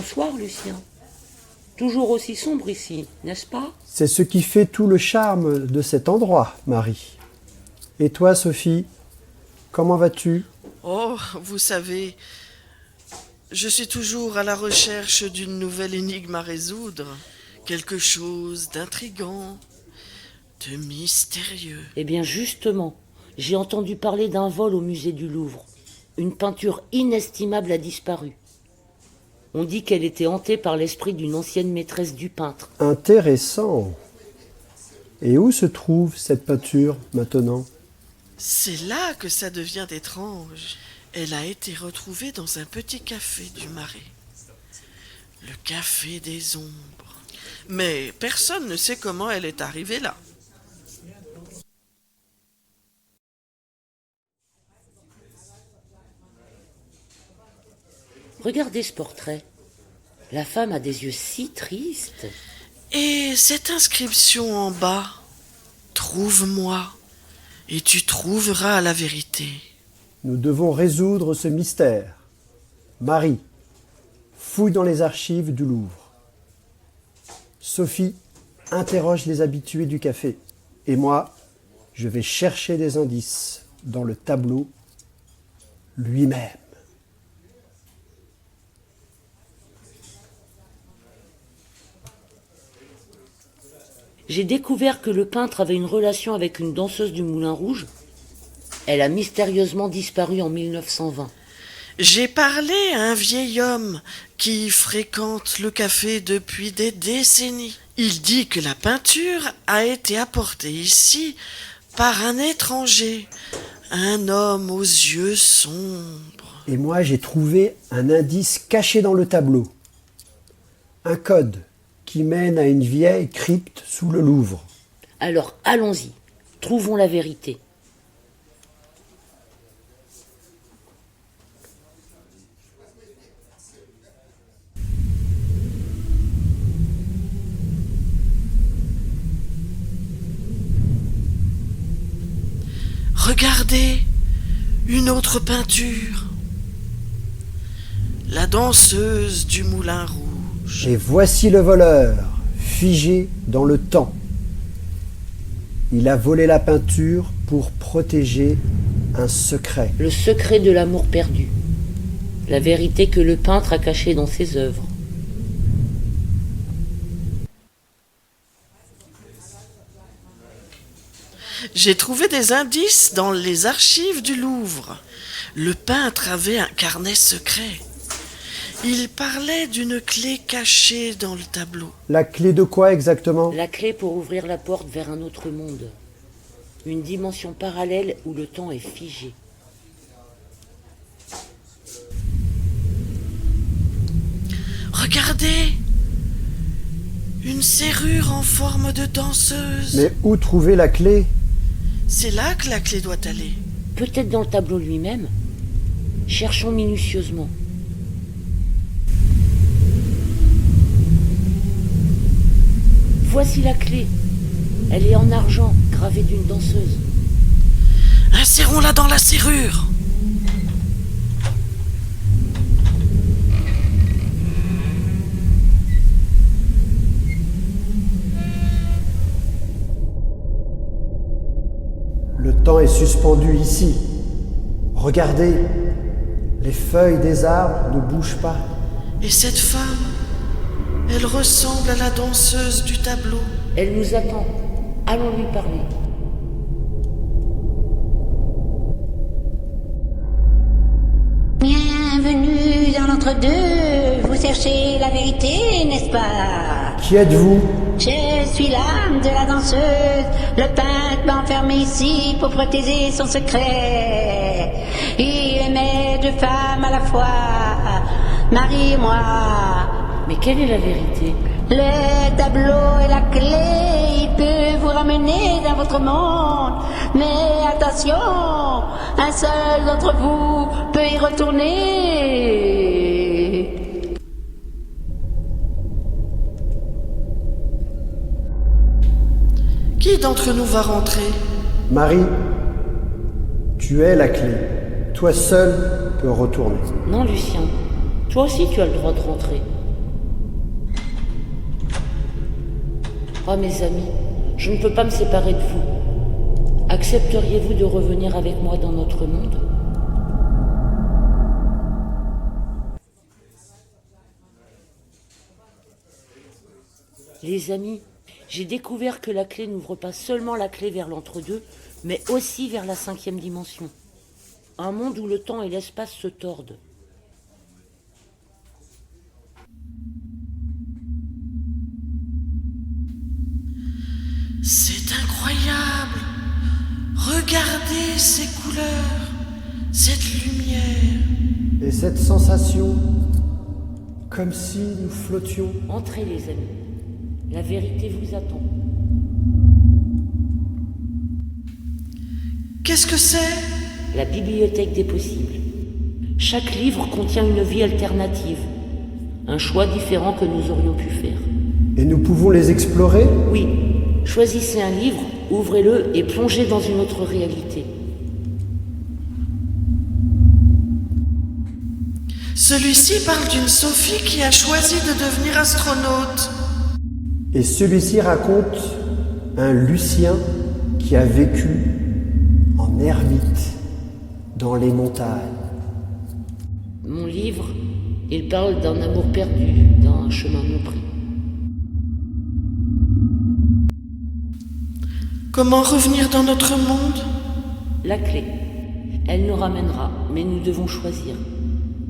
Bonsoir, Lucien. Toujours aussi sombre ici, n'est-ce pas? C'est ce qui fait tout le charme de cet endroit, Marie. Et toi, Sophie, comment vas-tu? Oh, vous savez, je suis toujours à la recherche d'une nouvelle énigme à résoudre. Quelque chose d'intrigant, de mystérieux. Eh bien, justement, j'ai entendu parler d'un vol au musée du Louvre. Une peinture inestimable a disparu. On dit qu'elle était hantée par l'esprit d'une ancienne maîtresse du peintre. Intéressant. Et où se trouve cette peinture maintenant? C'est là que ça devient étrange. Elle a été retrouvée dans un petit café du Marais. Le café des ombres. Mais personne ne sait comment elle est arrivée là. Regardez ce portrait. La femme a des yeux si tristes. Et cette inscription en bas, trouve-moi, et tu trouveras la vérité. Nous devons résoudre ce mystère. Marie, fouille dans les archives du Louvre. Sophie, interroge les habitués du café. Et moi, je vais chercher des indices dans le tableau lui-même. J'ai découvert que le peintre avait une relation avec une danseuse du Moulin Rouge. Elle a mystérieusement disparu en 1920. J'ai parlé à un vieil homme qui fréquente le café depuis des décennies. Il dit que la peinture a été apportée ici par un étranger, un homme aux yeux sombres. Et moi, j'ai trouvé un indice caché dans le tableau. Un code qui mène à une vieille crypte sous le Louvre. Alors allons-y, trouvons la vérité. Regardez, une autre peinture. La danseuse du Moulin Rouge. Et voici le voleur, figé dans le temps. Il a volé la peinture pour protéger un secret. Le secret de l'amour perdu. La vérité que le peintre a cachée dans ses œuvres. J'ai trouvé des indices dans les archives du Louvre. Le peintre avait un carnet secret. Il parlait d'une clé cachée dans le tableau. La clé de quoi exactement? La clé pour ouvrir la porte vers un autre monde. Une dimension parallèle où le temps est figé. Regardez! Une serrure en forme de danseuse. Mais où trouver la clé? C'est là que la clé doit aller. Peut-être dans le tableau lui-même. Cherchons minutieusement. Voici la clé. Elle est en argent, gravée d'une danseuse. Insérons-la dans la serrure. Le temps est suspendu ici. Regardez, les feuilles des arbres ne bougent pas. Et cette femme, elle ressemble à la danseuse du tableau. Elle nous attend. Allons lui parler. Bienvenue dans l'entre-deux. Vous cherchez la vérité, n'est-ce pas? Qui êtes-vous? Je suis l'âme de la danseuse. Le peintre m'a enfermé ici pour protéger son secret. Il aimait deux femmes à la fois, Marie et moi. Mais quelle est la vérité? Le tableau est la clé, il peut vous ramener dans votre monde. Mais attention, un seul d'entre vous peut y retourner. Qui d'entre nous va rentrer? Marie, tu es la clé. Toi seul peux retourner. Non, Lucien. Toi aussi, tu as le droit de rentrer. Oh mes amis, je ne peux pas me séparer de vous. Accepteriez-vous de revenir avec moi dans notre monde ? Les amis, j'ai découvert que la clé n'ouvre pas seulement la clé vers l'entre-deux, mais aussi vers la 5e dimension. Un monde où le temps et l'espace se tordent. C'est incroyable. Regardez ces couleurs, cette lumière. Et cette sensation, comme si nous flottions. Entrez les amis, la vérité vous attend. Qu'est-ce que c'est ? La bibliothèque des possibles. Chaque livre contient une vie alternative, un choix différent que nous aurions pu faire. Et nous pouvons les explorer ? Oui, choisissez un livre, ouvrez-le et plongez dans une autre réalité. Celui-ci parle d'une Sophie qui a choisi de devenir astronaute. Et celui-ci raconte un Lucien qui a vécu en ermite dans les montagnes. Mon livre, il parle d'un amour perdu, d'un chemin non pris. Comment revenir dans notre monde ? La clé, elle nous ramènera, mais nous devons choisir.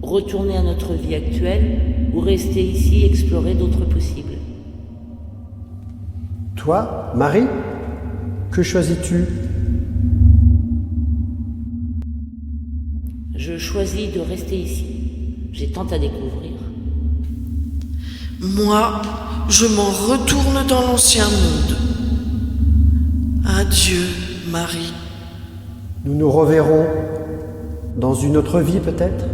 Retourner à notre vie actuelle ou rester ici et explorer d'autres possibles. Toi, Marie, que choisis-tu ? Je choisis de rester ici. J'ai tant à découvrir. Moi, je m'en retourne dans l'ancien monde. Adieu, Marie. Nous nous reverrons dans une autre vie peut-être ?